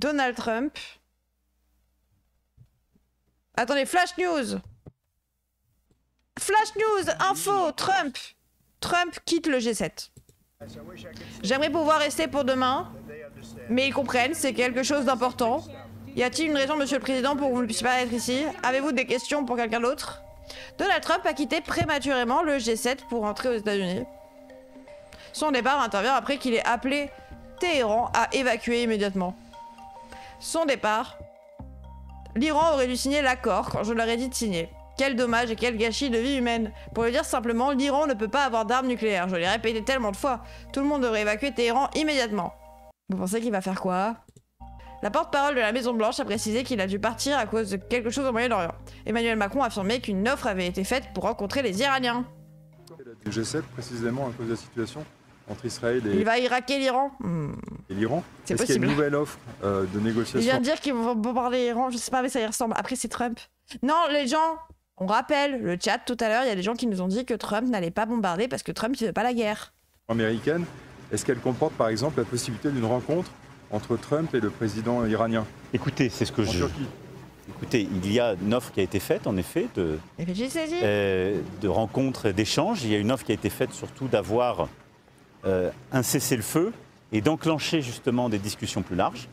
Donald Trump. Attendez, Flash News. Flash News, info, Trump. Trump quitte le G7. J'aimerais pouvoir rester pour demain, mais ils comprennent, c'est quelque chose d'important. Y a-t-il une raison, monsieur le président, pour que vous ne puissiez pas être ici? Avez-vous des questions pour quelqu'un d'autre? Donald Trump a quitté prématurément le G7 pour rentrer aux États-Unis. Son départ intervient après qu'il ait appelé Téhéran à évacuer immédiatement. Son départ. L'Iran aurait dû signer l'accord quand je leur ai dit de signer. Quel dommage et quel gâchis de vie humaine. Pour le dire simplement, l'Iran ne peut pas avoir d'armes nucléaires. Je l'ai répété tellement de fois. Tout le monde devrait évacuer Téhéran immédiatement. Vous pensez qu'il va faire quoi? La porte-parole de la Maison-Blanche a précisé qu'il a dû partir à cause de quelque chose au Moyen-Orient. Emmanuel Macron a affirmé qu'une offre avait été faite pour rencontrer les Iraniens. Du G7 précisément à cause de la situation entre Israël et... Il va iraquer l'Iran. Et l'Iran. C'est Est-ce qu'il y a une nouvelle offre de négociation? Il vient de dire qu'ils vont bombarder l'Iran, je sais pas mais ça y ressemble. Après c'est Trump. Non les gens, on rappelle le chat tout à l'heure, il y a des gens qui nous ont dit que Trump n'allait pas bombarder parce que Trump il veut pas la guerre. Américaine, est-ce qu'elle comporte par exemple la possibilité d'une rencontre entre Trump et le président iranien? Écoutez, c'est ce que je... Écoutez, il y a une offre qui a été faite, en effet, de rencontres, d'échanges. Il y a une offre qui a été faite surtout d'avoir un cessez-le-feu et d'enclencher justement des discussions plus larges.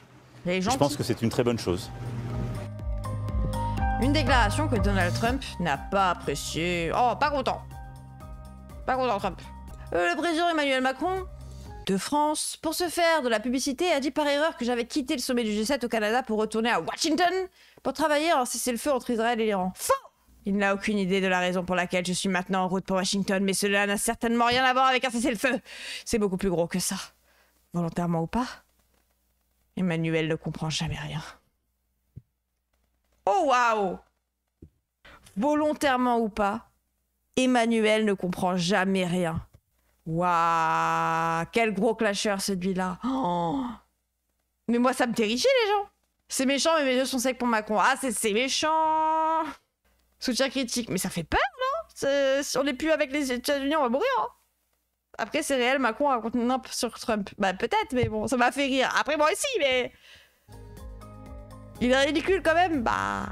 Je pense que c'est une très bonne chose. Une déclaration que Donald Trump n'a pas appréciée. Oh, pas content. Pas content, Trump. Le président Emmanuel Macron de France, pour se faire de la publicité, a dit par erreur que j'avais quitté le sommet du G7 au Canada pour retourner à Washington pour travailler à un cessez-le-feu entre Israël et l'Iran. Faux! Il n'a aucune idée de la raison pour laquelle je suis maintenant en route pour Washington, mais cela n'a certainement rien à voir avec un cessez-le-feu. C'est beaucoup plus gros que ça. Volontairement ou pas, Emmanuel ne comprend jamais rien. Oh waouh! Volontairement ou pas, Emmanuel ne comprend jamais rien. Waouh, quel gros clasher celui-là. Oh. Mais moi ça me terrifie les gens. C'est méchant mais mes yeux sont secs pour Macron. Ah c'est méchant. Soutien critique. Mais ça fait peur non? Si on n'est plus avec les États-Unis on va mourir. Hein. Après c'est réel, Macron raconte n'importe sur Trump. Bah peut-être mais bon ça m'a fait rire. Après moi aussi mais... Il est ridicule quand même. Bah...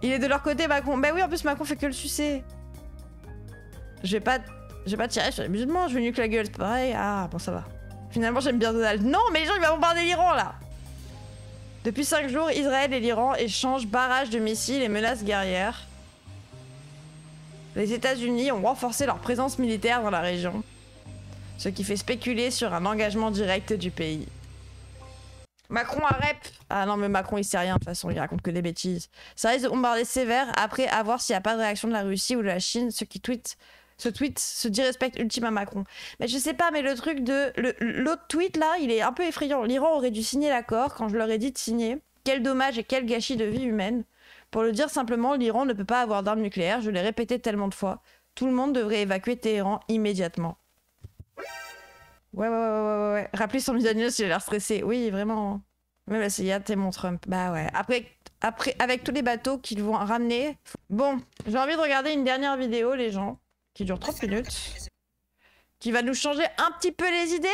Il est de leur côté Macron. Bah oui en plus Macron fait que le sucer. Je vais pas tirer sur les musulmans, je vais nuque la gueule, c'est pareil. Ah, bon, ça va. Finalement, j'aime bien Donald. Non, mais les gens, ils vont bombarder l'Iran, là. Depuis 5 jours, Israël et l'Iran échangent barrages de missiles et menaces guerrières. Les États-Unis ont renforcé leur présence militaire dans la région, ce qui fait spéculer sur un engagement direct du pays. Macron a rep. Ah non, mais Macron, il sait rien, de toute façon, il raconte que des bêtises. Ça risque de bombarder sévère après à voir s'il n'y a pas de réaction de la Russie ou de la Chine, ceux qui tweetent. Ce tweet se dit respect ultime à Macron. Mais je sais pas, mais le truc de... L'autre tweet là, il est un peu effrayant. L'Iran aurait dû signer l'accord quand je leur ai dit de signer. Quel dommage et quel gâchis de vie humaine. Pour le dire simplement, l'Iran ne peut pas avoir d'armes nucléaires. Je l'ai répété tellement de fois. Tout le monde devrait évacuer Téhéran immédiatement. Ouais. Rappelez son mise à news, il a l'air stressé. Oui, vraiment. Même la CIA, t'es mon Trump. Bah ouais. Après, avec tous les bateaux qu'ils vont ramener... Bon, j'ai envie de regarder une dernière vidéo, les gens. Qui dure 30 minutes, qui va nous changer un petit peu les idées,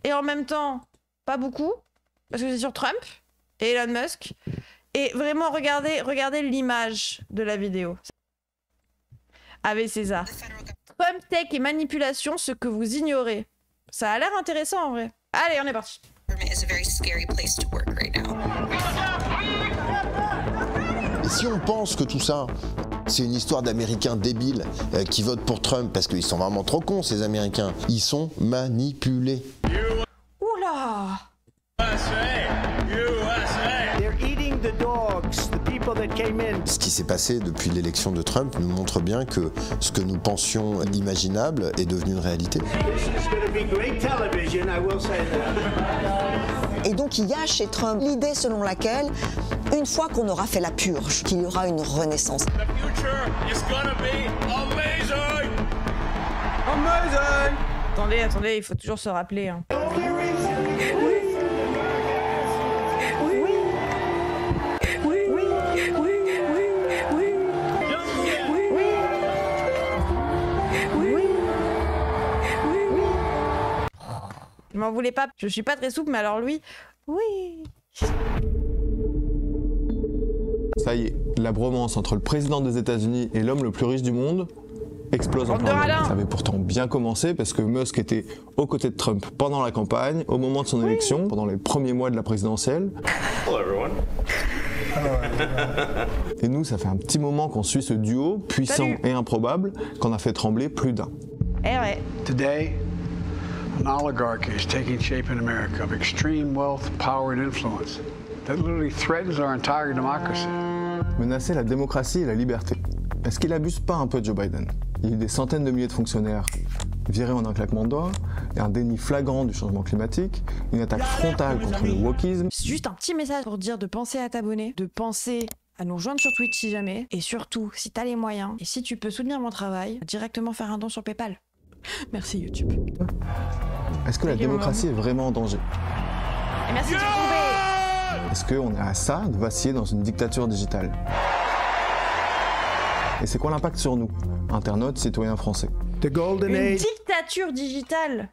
et en même temps, pas beaucoup, parce que c'est sur Trump et Elon Musk. Et vraiment, regardez l'image de la vidéo. Avec César. Trump, tech et manipulation, ce que vous ignorez. Ça a l'air intéressant en vrai. Allez, on est parti. Et si on pense que tout ça, c'est une histoire d'Américains débiles qui votent pour Trump parce qu'ils sont vraiment trop cons, ces Américains. Ils sont manipulés. Oula! Ce qui s'est passé depuis l'élection de Trump nous montre bien que ce que nous pensions inimaginable est devenu une réalité. Et donc il y a chez Trump l'idée selon laquelle, une fois qu'on aura fait la purge, qu'il y aura une renaissance. Attendez, il faut toujours se rappeler. Hein. Je m'en voulais pas, je suis pas très souple, mais alors lui, Oui. Ça y est, la bromance entre le président des États-Unis et l'homme le plus riche du monde explose en plein vol. Ça avait pourtant bien commencé parce que Musk était aux côtés de Trump pendant la campagne, au moment de son élection, pendant les premiers mois de la présidentielle. Hello everyone. Et nous, ça fait un petit moment qu'on suit ce duo puissant et improbable qu'on a fait trembler plus d'un. Eh ouais. Today, an oligarchy is taking shape in America of extreme wealth, power and influence that literally threatens our entire democracy. Menacer la démocratie et la liberté. Est-ce qu'il abuse pas un peu de Joe Biden? Il y a eu des centaines de milliers de fonctionnaires virés en un claquement de doigts, et un déni flagrant du changement climatique, une attaque frontale contre le wokisme. C'est juste un petit message pour dire de penser à t'abonner, de penser à nous rejoindre sur Twitch si jamais, et surtout, si t'as les moyens, et si tu peux soutenir mon travail, directement faire un don sur PayPal. Merci YouTube. Est-ce que la démocratie est vraiment en danger? Et merci de retrouver. Est-ce qu'on est à ça de vaciller dans une dictature digitale? Et c'est quoi l'impact sur nous, internautes, citoyens français? Une dictature digitale.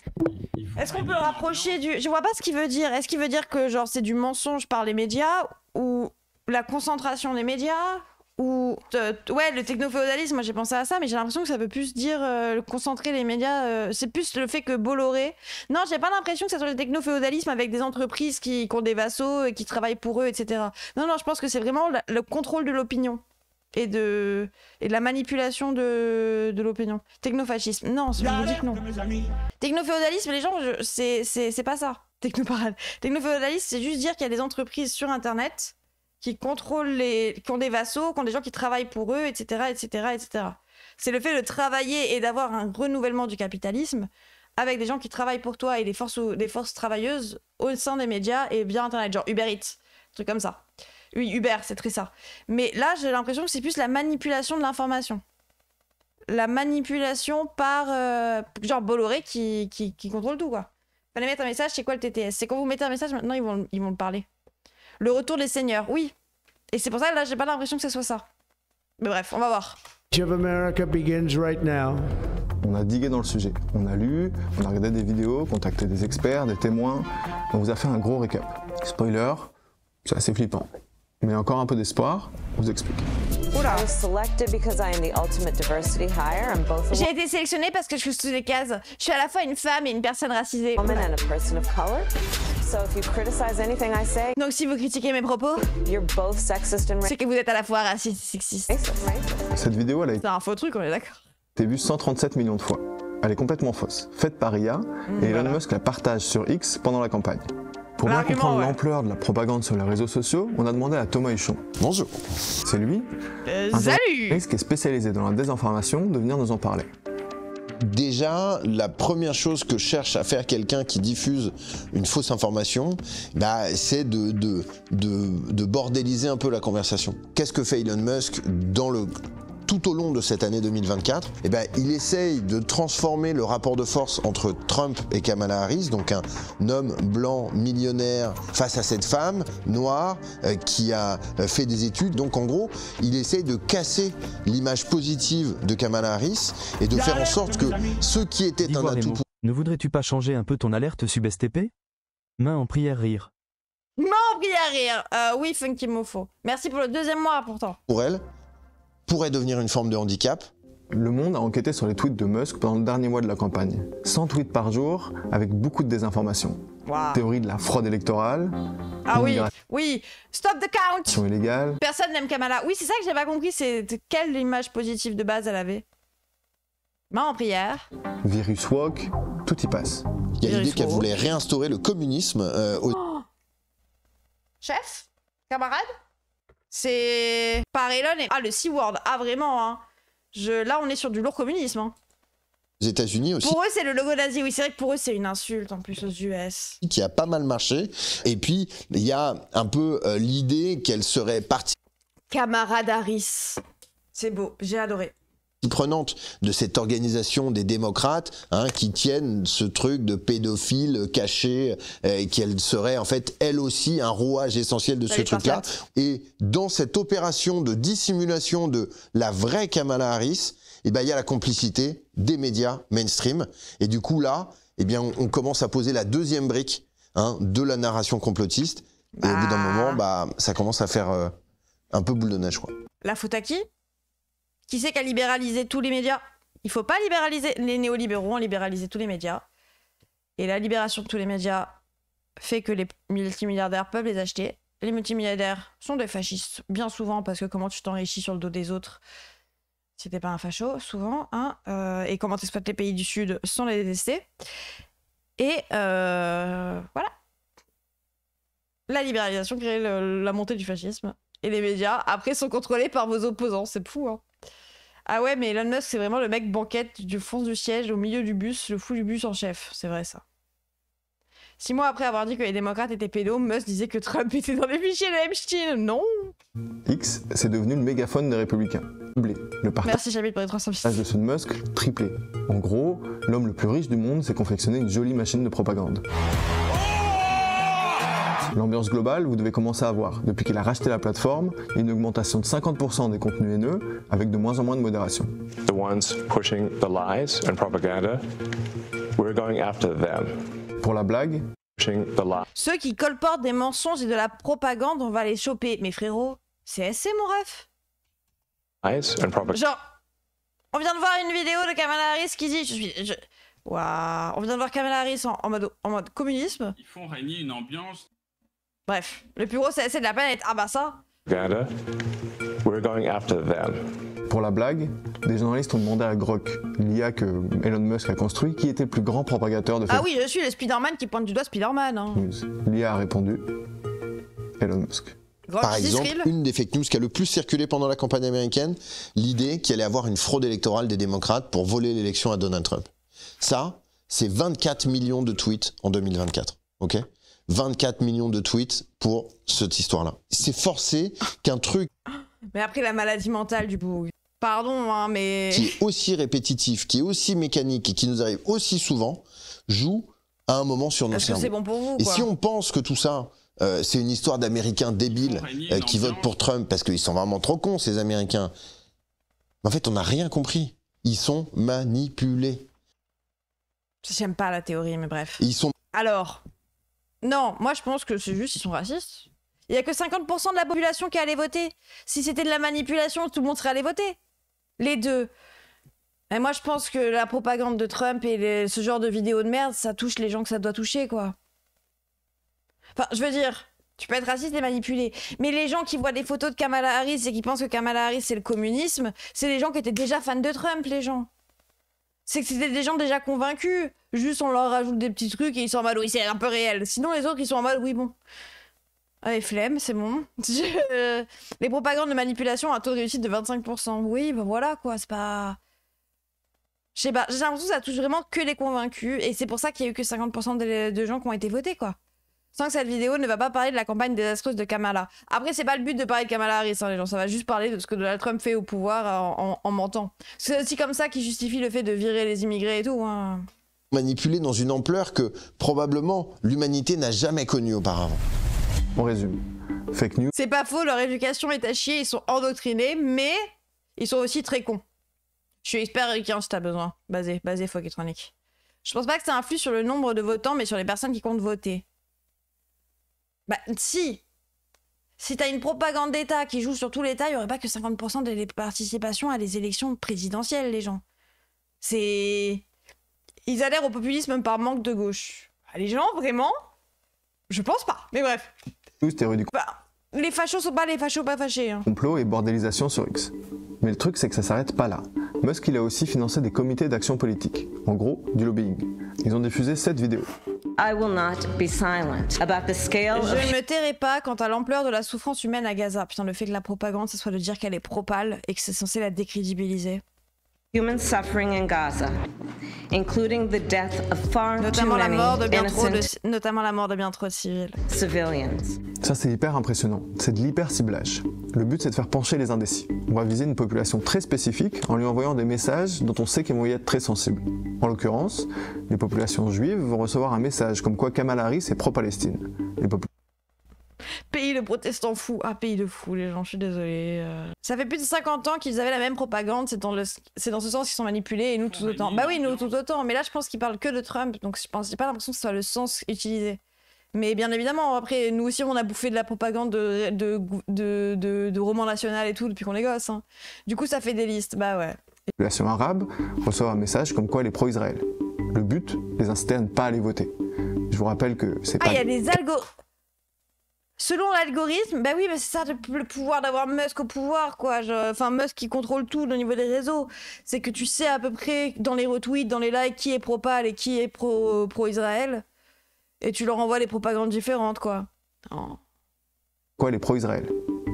Est-ce qu'on peut le rapprocher du... Je vois pas ce qu'il veut dire. Est-ce qu'il veut dire que genre c'est du mensonge par les médias, ou la concentration des médias, ou ouais, le technoféodalisme? Moi j'ai pensé à ça, mais j'ai l'impression que ça veut plus dire concentrer les médias. C'est plus le fait que Bolloré... Non, j'ai pas l'impression que ça soit le technoféodalisme avec des entreprises qui ont des vassaux et qui travaillent pour eux, etc. Non, je pense que c'est vraiment le contrôle de l'opinion. Et de la manipulation de l'opinion. Technofascisme. Non, je vous dis que non. Technoféodalisme, les gens, c'est pas ça. Technoféodalisme, c'est juste dire qu'il y a des entreprises sur Internet qui contrôlent qui ont des vassaux, qui ont des gens qui travaillent pour eux, etc., etc., etc. C'est le fait de travailler et d'avoir un renouvellement du capitalisme avec des gens qui travaillent pour toi et des forces travailleuses au sein des médias et via Internet, genre Uber Eats, un truc comme ça. Oui, Uber, c'est très ça. Mais là, j'ai l'impression que c'est plus la manipulation de l'information. La manipulation par, genre, Bolloré qui contrôle tout, quoi. Fallait mettre un message, c'est quoi le TTS? C'est quand vous mettez un message, maintenant, ils vont le parler. Le retour des seigneurs, oui. Et c'est pour ça que là, j'ai pas l'impression que ce soit ça. Mais bref, on va voir. Of America begins right now. On a digué dans le sujet. On a lu, on a regardé des vidéos, contacté des experts, des témoins. On vous a fait un gros récap. Spoiler, c'est assez flippant. Mais encore un peu d'espoir, on vous explique. J'ai été sélectionnée parce que je suis sous les cases. Je suis à la fois une femme et une personne racisée. Donc si vous critiquez mes propos, c'est que vous êtes à la fois raciste et sexiste. Cette vidéo, elle a C'est un faux truc, on est d'accord. été vue 137 millions de fois. Elle est complètement fausse, faite par IA, et Elon Musk la partage sur X pendant la campagne. Pour bien comprendre l'ampleur de la propagande sur les réseaux sociaux, on a demandé à Thomas Huchon. Bonjour. C'est lui, un salut, journaliste qui est spécialisé dans la désinformation, de venir nous en parler. Déjà, la première chose que cherche à faire quelqu'un qui diffuse une fausse information, c'est de bordéliser un peu la conversation. Qu'est-ce que fait Elon Musk tout au long de cette année 2024, il essaye de transformer le rapport de force entre Trump et Kamala Harris, donc un homme blanc millionnaire face à cette femme noire qui a fait des études. Donc en gros, il essaye de casser l'image positive de Kamala Harris et de faire en sorte que ce qui était un atout pour... Ne voudrais-tu pas changer un peu ton alerte sub-STP? Main en prière rire. Main en prière rire. Oui, Funky Mofo. Merci pour le deuxième mois pourtant. Pour elle, pourrait devenir une forme de handicap. Le Monde a enquêté sur les tweets de Musk pendant le dernier mois de la campagne. 100 tweets par jour, avec beaucoup de désinformation. Wow. Théorie de la fraude électorale. Ah oui, stop the count. Illégale. Personne n'aime Kamala. Oui, c'est ça que j'ai pas compris, c'est quelle image positive de base elle avait. Main en prière. Virus woke, tout y passe. Il y a l'idée qu'elle voulait réinstaurer le communisme Chef? Camarade? C'est par Elon et... Ah, le C-word. Ah, vraiment, hein. Là, on est sur du lourd communisme, hein. Aux États-Unis aussi. Pour eux, c'est le logo nazi. Oui, c'est vrai que pour eux, c'est une insulte, en plus, aux US. Qui a pas mal marché. Et puis, il y a un peu l'idée qu'elle serait partie... Camarade Harris. C'est beau, j'ai adoré. Prenante de cette organisation des démocrates qui tiennent ce truc de pédophile caché, qu'elle serait en fait elle aussi un rouage essentiel de ce truc-là. Et dans cette opération de dissimulation de la vraie Kamala Harris, il y a la complicité des médias mainstream. Et du coup là, on commence à poser la deuxième brique hein, de la narration complotiste. Et au bout d'un moment, ça commence à faire un peu boule de neige, quoi. La faute à qui? Qui c'est qui a libéralisé tous les médias? Il faut pas libéraliser. Les néolibéraux ont libéralisé tous les médias. Et la libération de tous les médias fait que les multimilliardaires peuvent les acheter. Les multimilliardaires sont des fascistes, bien souvent, parce que comment tu t'enrichis sur le dos des autres si t'es pas un facho, souvent, hein, et comment t'exploites les pays du Sud sans les détester. Et voilà. La libéralisation crée la montée du fascisme. Et les médias, après, sont contrôlés par vos opposants. C'est fou, hein. Ah ouais, mais Elon Musk, c'est vraiment le mec banquette du fond du siège, au milieu du bus, le fou du bus en chef. C'est vrai, ça. 6 mois après avoir dit que les démocrates étaient pédos, Musk disait que Trump était dans les fichiers de Epstein. Non. X, c'est devenu le mégaphone des républicains. Doublé. Le partage Merci, Chabit, pour les 300 000. de ceux de Musk, triplé. En gros, l'homme le plus riche du monde s'est confectionné une jolie machine de propagande. L'ambiance globale, vous devez commencer à voir, depuis qu'il a racheté la plateforme, une augmentation de 50% des contenus haineux, avec de moins en moins de modération. The ones pushing the lies and propaganda, we're going after them. Pour la blague, ceux qui colportent des mensonges et de la propagande, on va les choper. Mais frérot, c'est assez mon ref. Genre, on vient de voir une vidéo de Kamala Harris qui dit... Waouh, on vient de voir Kamala Harris en mode communisme. Ils font régner une ambiance... Bref, le plus gros CSC de la planète, ah bah ça. We're going after them. Pour la blague, des journalistes ont demandé à Grok, l'IA que Elon Musk a construit, qui était le plus grand propagateur de fake news. Ah oui, je suis le Spider-Man qui pointe du doigt Spider-Man. Hein. L'IA a répondu, Elon Musk. Grok, par exemple, une des fake news qui a le plus circulé pendant la campagne américaine, l'idée qu'il allait avoir une fraude électorale des démocrates pour voler l'élection à Donald Trump. Ça, c'est 24 millions de tweets en 2024, ok ? 24 millions de tweets pour cette histoire-là. C'est forcé qu'un truc... Mais après, la maladie mentale du boug. Pardon, hein, mais... Qui est aussi répétitif, qui est aussi mécanique et qui nous arrive aussi souvent, joue à un moment sur nos cerveaux. C'est bon pour vous, et quoi. si on pense que tout ça, c'est une histoire d'Américains débiles qui votent pour Trump parce qu'ils sont vraiment trop cons, ces Américains, en fait, on n'a rien compris. Ils sont manipulés. J'aime pas la théorie, mais bref. Ils sont... Alors... Non, moi je pense que c'est juste ils sont racistes. Il y a que 50% de la population qui est allée voter. Si c'était de la manipulation, tout le monde serait allé voter. Les deux. Et moi je pense que la propagande de Trump et ce genre de vidéos de merde, ça touche les gens que ça doit toucher, quoi. Enfin, je veux dire, tu peux être raciste et manipulé. Mais les gens qui voient des photos de Kamala Harris et qui pensent que Kamala Harris c'est le communisme, c'est les gens qui étaient déjà fans de Trump, les gens. C'est que c'était des gens déjà convaincus. Juste on leur rajoute des petits trucs et ils sont en mode oui c'est un peu réel. Sinon les autres ils sont en mode oui bon. Allez flemme, c'est bon. Les propagandes de manipulation ont un taux de réussite de 25%. Oui bah voilà quoi, c'est pas... Je sais pas, j'ai l'impression que ça touche vraiment que les convaincus. Et c'est pour ça qu'il y a eu que 50% de gens qui ont été votés quoi. Sans que cette vidéo ne va pas parler de la campagne désastreuse de Kamala. Après, c'est pas le but de parler de Kamala Harris, hein, les gens. Ça va juste parler de ce que Donald Trump fait au pouvoir en mentant. C'est aussi comme ça qu'il justifie le fait de virer les immigrés et tout. Hein. Manipulés dans une ampleur que probablement l'humanité n'a jamais connue auparavant. On résume. Fake news. C'est pas faux, leur éducation est à chier, ils sont endoctrinés, mais ils sont aussi très cons. Je suis expert ricain si t'as besoin. Basé, Fogetronic. Je pense pas que ça influe sur le nombre de votants, mais sur les personnes qui comptent voter. Bah si t'as une propagande d'État qui joue sur tout l'État, il n'y aurait pas que 50% de participation à les élections présidentielles, les gens. C'est... Ils adhèrent au populisme par manque de gauche. Les gens, vraiment? Je pense pas, mais bref. Théorie du les fachos sont pas les fachos pas fâchés. Hein. Complot et bordélisation sur X. Mais le truc, c'est que ça s'arrête pas là. Musk, il a aussi financé des comités d'action politique. En gros, du lobbying. Ils ont diffusé 7 vidéos. I will not be silent about the scale Je ne me tairai pas quant à l'ampleur de la souffrance humaine à Gaza. Putain, le fait que la propagande, ce soit de dire qu'elle est propale et que c'est censé la décrédibiliser. Human suffering in Gaza, including the death of far notamment too many notamment la mort de bien trop de civils. Civilians. Ça, c'est hyper impressionnant. C'est de l'hyper-ciblage. Le but, c'est de faire pencher les indécis. On va viser une population très spécifique en lui envoyant des messages dont on sait qu'ils vont y être très sensibles. En l'occurrence, les populations juives vont recevoir un message comme quoi Kamala Harris est pro-Palestine. Pays de protestants fous. Ah, pays de fous, les gens, je suis désolée. Ça fait plus de 50 ans qu'ils avaient la même propagande, c'est dans ce sens qu'ils sont manipulés, et nous tout autant. Bah oui, nous tout autant, mais là je pense qu'ils parlent que de Trump, donc j'ai pas l'impression que ce soit le sens utilisé. Mais bien évidemment, après, nous aussi, on a bouffé de la propagande de romans nationaux et tout depuis qu'on est gosses. Hein. Du coup, ça fait des listes, bah ouais. La population arabe reçoit un message comme quoi elle est pro-Israël. Le but, les inciter à ne pas aller voter. Je vous rappelle que c'est pas... Ah, il y a des algorithmes. Selon l'algorithme, bah oui, mais c'est ça le pouvoir d'avoir Musk au pouvoir, quoi. Enfin, Musk qui contrôle tout au niveau des réseaux. C'est que tu sais à peu près dans les retweets, dans les likes, qui est pro-Pal et qui est pro-Israël. Et tu leur envoies des propagandes différentes, quoi. Oh. Quoi, les pro-Israël.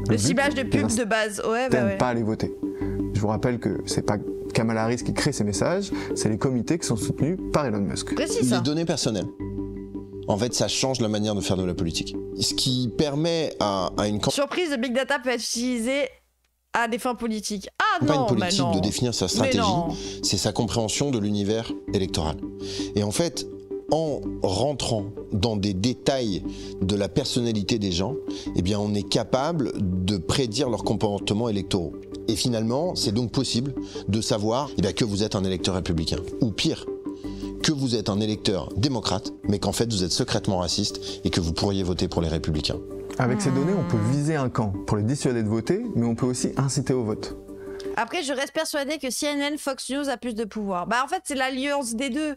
Le ciblage de pub de base, ouais, bah ouais. Pas aller voter. Je vous rappelle que c'est pas Kamala Harris qui crée ces messages, c'est les comités qui sont soutenus par Elon Musk. Précis, ça. Les données personnelles. En fait, ça change la manière de faire de la politique. Ce qui permet à une surprise, le big data peut être utilisé à des fins politiques. Ah non, pas une politique non. De définir sa stratégie, c'est sa compréhension de l'univers électoral. Et en fait, en rentrant dans des détails de la personnalité des gens, eh bien, on est capable de prédire leurs comportements électoraux. Et finalement, c'est donc possible de savoir eh bien, que vous êtes un électeur républicain, ou pire, que vous êtes un électeur démocrate, mais qu'en fait vous êtes secrètement raciste et que vous pourriez voter pour les républicains. Avec ces données, on peut viser un camp pour les dissuader de voter, mais on peut aussi inciter au vote. Après, je reste persuadée que CNN, Fox News a plus de pouvoir. Bah en fait, c'est l'alliance des deux.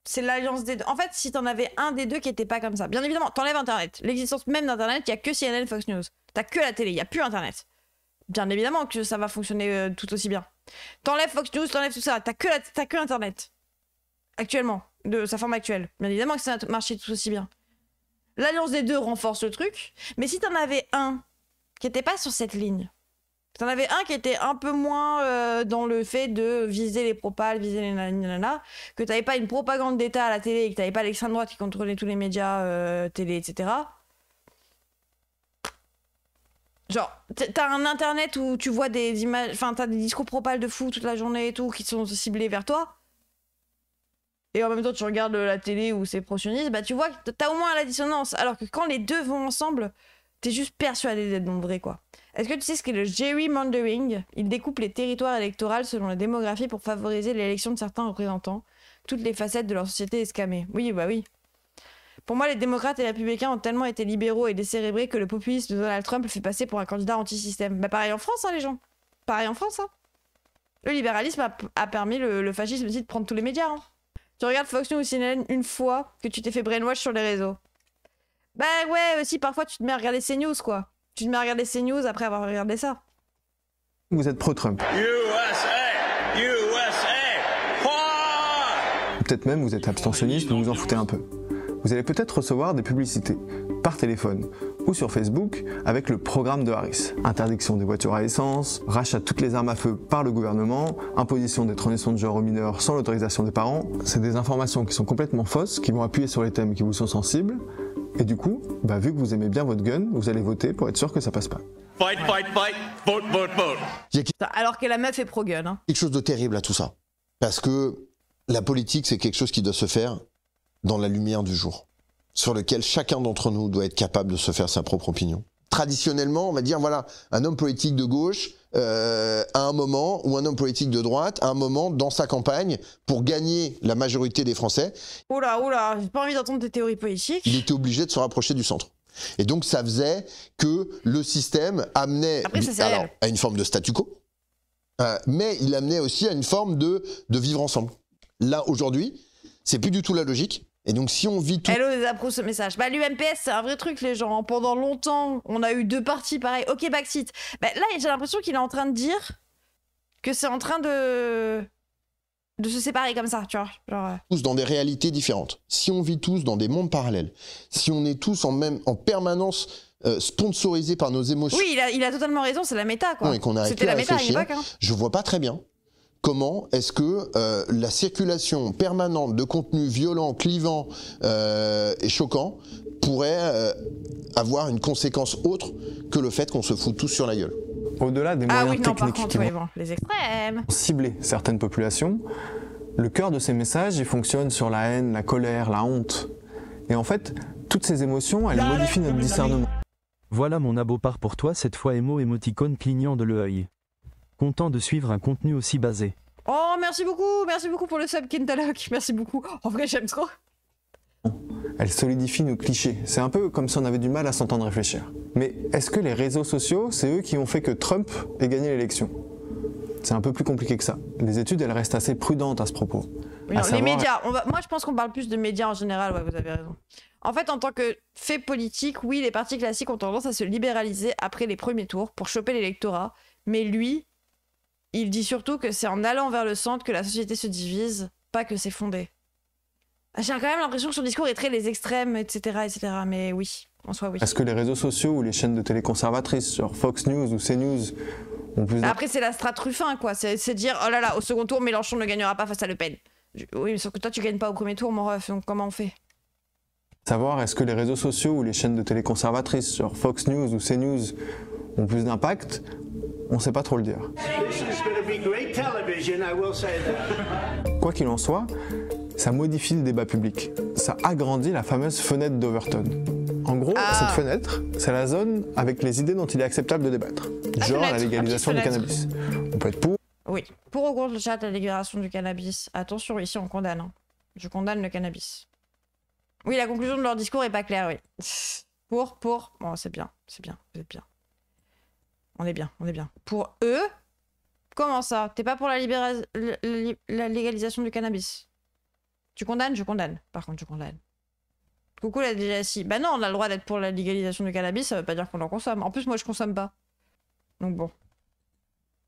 C'est l'alliance des deux. En fait, si t'en avais un des deux qui était pas comme ça, bien évidemment, t'enlèves Internet. L'existence même d'Internet, il y a que CNN, Fox News. T'as que la télé, il y a plus Internet. Bien évidemment que ça va fonctionner tout aussi bien. T'enlèves Fox News, t'enlèves tout ça, t'as que Internet. Actuellement, de sa forme actuelle. Bien évidemment que ça marchait tout aussi bien. L'alliance des deux renforce le truc, mais si t'en avais un qui était pas sur cette ligne, t'en avais un qui était un peu moins dans le fait de viser les propals, viser les nanana, que t'avais pas une propagande d'État à la télé et que t'avais pas l'extrême droite qui contrôlait tous les médias télé, etc. Genre, t'as un internet où tu vois des images, enfin t'as des discours propals de fou toute la journée et tout qui sont ciblés vers toi. Et en même temps tu regardes la télé où c'est pro-sioniste, bah tu vois que t'as au moins la dissonance. Alors que quand les deux vont ensemble, t'es juste persuadé d'être nombré, quoi. Est-ce que tu sais ce qu'est le gerrymandering? Il découpe les territoires électoraux selon la démographie pour favoriser l'élection de certains représentants. Toutes les facettes de leur société escamées. Oui, bah oui. Pour moi, les démocrates et les républicains ont tellement été libéraux et décérébrés que le populisme de Donald Trump le fait passer pour un candidat anti-système. Bah pareil en France, hein, les gens. Pareil en France, hein. Le libéralisme a permis le fascisme aussi de prendre tous les médias, hein. Tu regardes Fox News ou CNN une fois que tu t'es fait brainwash sur les réseaux. Bah ouais, aussi parfois tu te mets à regarder CNews, quoi. Tu te mets à regarder CNews après avoir regardé ça. Vous êtes pro-Trump. USA! USA! Peut-être même vous êtes abstentionniste ou vous en foutez un peu. Vous allez peut-être recevoir des publicités par téléphone ou sur Facebook avec le programme de Harris. Interdiction des voitures à essence, rachat de toutes les armes à feu par le gouvernement, imposition des transitions de genre aux mineurs sans l'autorisation des parents. C'est des informations qui sont complètement fausses, qui vont appuyer sur les thèmes qui vous sont sensibles. Et du coup, bah, vu que vous aimez bien votre gun, vous allez voter pour être sûr que ça passe pas. Fight, fight, fight, vote, vote, vote. Alors que la meuf est pro-gun. Hein. Quelque chose de terrible à tout ça. Parce que la politique, c'est quelque chose qui doit se faire dans la lumière du jour, sur lequel chacun d'entre nous doit être capable de se faire sa propre opinion. Traditionnellement, on va dire, voilà, un homme politique de gauche, à un moment, ou un homme politique de droite, à un moment, dans sa campagne, pour gagner la majorité des Français. Oula, j'ai pas envie d'entendre tes théories politiques. Il était obligé de se rapprocher du centre. Et donc, ça faisait que le système amenait à une forme de statu quo, mais il amenait aussi à une forme de vivre ensemble. Là, aujourd'hui, c'est plus du tout la logique. Et donc, si on vit tout... Hello, désapprouve ce message. Bah, l'UMPS, c'est un vrai truc, les gens. Pendant longtemps, on a eu deux partis pareils. Ok, backseat. Bah, là, j'ai l'impression qu'il est en train de dire que c'est en train de se séparer comme ça, tu vois. Genre... Tous dans des réalités différentes. Si on vit tous dans des mondes parallèles, si on est tous en permanence sponsorisés par nos émotions... Oui, il a totalement raison, c'est la méta, quoi. C'était la méta à l'époque, hein. Je vois pas très bien comment est-ce que la circulation permanente de contenus violents, clivants et choquants pourrait avoir une conséquence autre que le fait qu'on se fout tous sur la gueule. Au-delà des moyens techniques qui vont les extrêmes. Cibler certaines populations, le cœur de ces messages, il fonctionne sur la haine, la colère, la honte. Et en fait, toutes ces émotions, elles modifient notre discernement. Voilà mon abo part pour toi, cette fois émoticône clignant de l'œil. Content de suivre un contenu aussi basé. Oh, merci beaucoup pour le sub Kentalok, merci beaucoup. En vrai, j'aime trop. Elle solidifie nos clichés. C'est un peu comme si on avait du mal à s'entendre réfléchir. Mais est-ce que les réseaux sociaux, c'est eux qui ont fait que Trump ait gagné l'élection? C'est un peu plus compliqué que ça. Les études, elles restent assez prudentes à ce propos. Oui, non, les médias, moi je pense qu'on parle plus de médias en général, ouais, vous avez raison. En fait, en tant que fait politique, oui, les partis classiques ont tendance à se libéraliser après les premiers tours pour choper l'électorat. Mais lui, il dit surtout que c'est en allant vers le centre que la société se divise, pas que c'est fondé. J'ai quand même l'impression que son discours est très les extrêmes, etc., etc. Mais oui, en soi, oui. Est-ce que les réseaux sociaux ou les chaînes de télé conservatrices, genre Fox News ou CNews, ont plus... Après, c'est la strate Ruffin, quoi. C'est dire, oh là là, au second tour, Mélenchon ne gagnera pas face à Le Pen. Oui, mais sauf que toi, tu gagnes pas au premier tour, mon ref, donc comment on fait? Savoir, est-ce que les réseaux sociaux ou les chaînes de télé conservatrices, genre Fox News ou CNews, ont plus d'impact? On sait pas trop le dire. Quoi qu'il en soit, ça modifie le débat public. Ça agrandit la fameuse fenêtre d'Overton. En gros, cette fenêtre, c'est la zone avec les idées dont il est acceptable de débattre. Genre la légalisation du cannabis. On peut être pour. Oui, pour ou contre le chat, la légalisation du cannabis. Attention, ici on condamne. Hein. Je condamne le cannabis. Oui, la conclusion de leur discours est pas claire, oui. Pour. Bon, c'est bien, vous êtes bien. On est bien. Pour eux, comment ça? T'es pas pour la légalisation du cannabis? Tu condamnes? Je condamne. Par contre, je condamne. Coucou la DGSI. Bah non, on a le droit d'être pour la légalisation du cannabis, ça veut pas dire qu'on en consomme. En plus, moi, je consomme pas. Donc bon.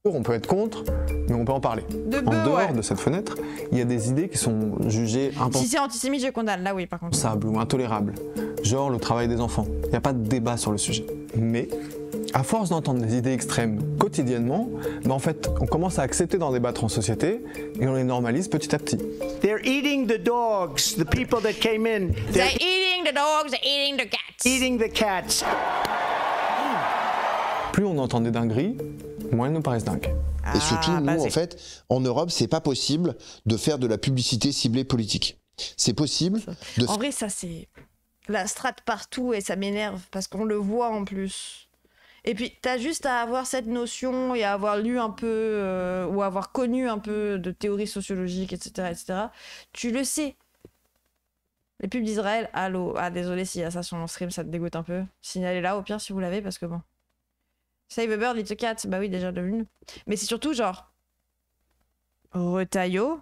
On peut être contre, mais on peut en parler. En dehors de cette fenêtre, il y a des idées qui sont jugées si c'est antisémite, je condamne. Là, oui, par contre. Ou intolérables. Genre le travail des enfants. Il n'y a pas de débat sur le sujet. Mais, à force d'entendre des idées extrêmes quotidiennement, en fait, on commence à accepter d'en débattre en société et on les normalise petit à petit. They're eating the dogs, the people that came in. They're eating the dogs, they're eating the cats. Eating the cats. Plus on entend des dingueries, moins elles nous paraissent dingues. Et surtout, nous, en fait, en Europe, c'est pas possible de faire de la publicité ciblée politique. C'est possible de... En vrai, ça, c'est la strate partout et ça m'énerve parce qu'on le voit en plus. Et puis, t'as juste à avoir cette notion et à avoir lu un peu ou avoir connu un peu de théorie sociologique, etc., etc. Tu le sais. Les pubs d'Israël, allô. Ah, désolé s'il y a ça sur mon stream, ça te dégoûte un peu. Signalez-la au pire si vous l'avez parce que bon. Save a bird, it's a cat. Bah oui, déjà de l'une. Mais c'est surtout genre Retailleau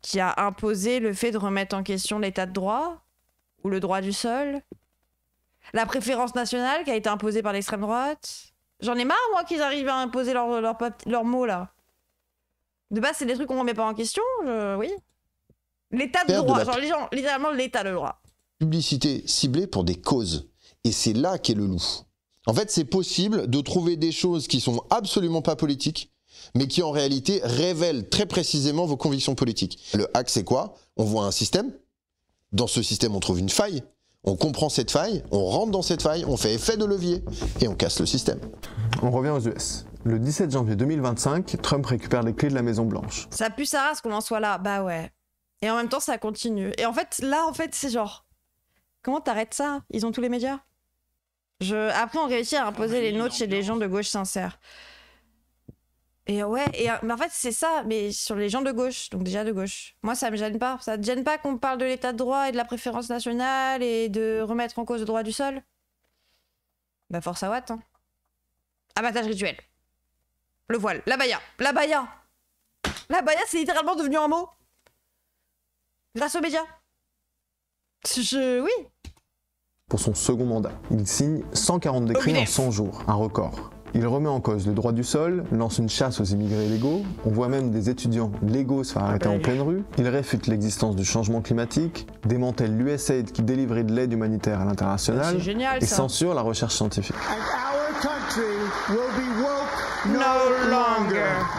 qui a imposé le fait de remettre en question l'état de droit ou le droit du sol. La préférence nationale qui a été imposée par l'extrême droite. J'en ai marre, moi, qu'ils arrivent à imposer leurs mots, là. De base, c'est des trucs qu'on remet pas en question, oui. L'état de droit, genre littéralement l'état de droit. Publicité ciblée pour des causes. Et c'est là qu'est le loup. En fait, c'est possible de trouver des choses qui sont absolument pas politiques, mais qui en réalité révèlent très précisément vos convictions politiques. Le hack, c'est quoi? On voit un système. Dans ce système, on trouve une faille. On comprend cette faille, on rentre dans cette faille, on fait effet de levier et on casse le système. On revient aux US. Le 17 janvier 2025, Trump récupère les clés de la Maison Blanche. Ça pue sa race qu'on en soit là, bah ouais. Et en même temps, ça continue. Et en fait, là, c'est genre... Comment t'arrêtes ça? Ils ont tous les médias? Après, on réussit à imposer les nôtres chez les gens de gauche sincères. Et ouais, mais en fait, c'est ça, mais sur les gens de gauche, donc déjà de gauche. Moi, ça me gêne pas. Ça te gêne pas qu'on parle de l'état de droit et de la préférence nationale et de remettre en cause le droit du sol? Bah, force à Watt, hein. Abattage rituel. Le voile. L'abaya. L'abaya. L'abaya, c'est littéralement devenu un mot. Grâce aux médias. Oui. Pour son second mandat, il signe 140 décrets en 100 jours, un record. Il remet en cause le droit du sol, lance une chasse aux immigrés légaux, on voit même des étudiants légaux se faire arrêter en pleine rue, il réfute l'existence du changement climatique, démantèle l'USAID qui délivrait de l'aide humanitaire à l'international et censure la recherche scientifique.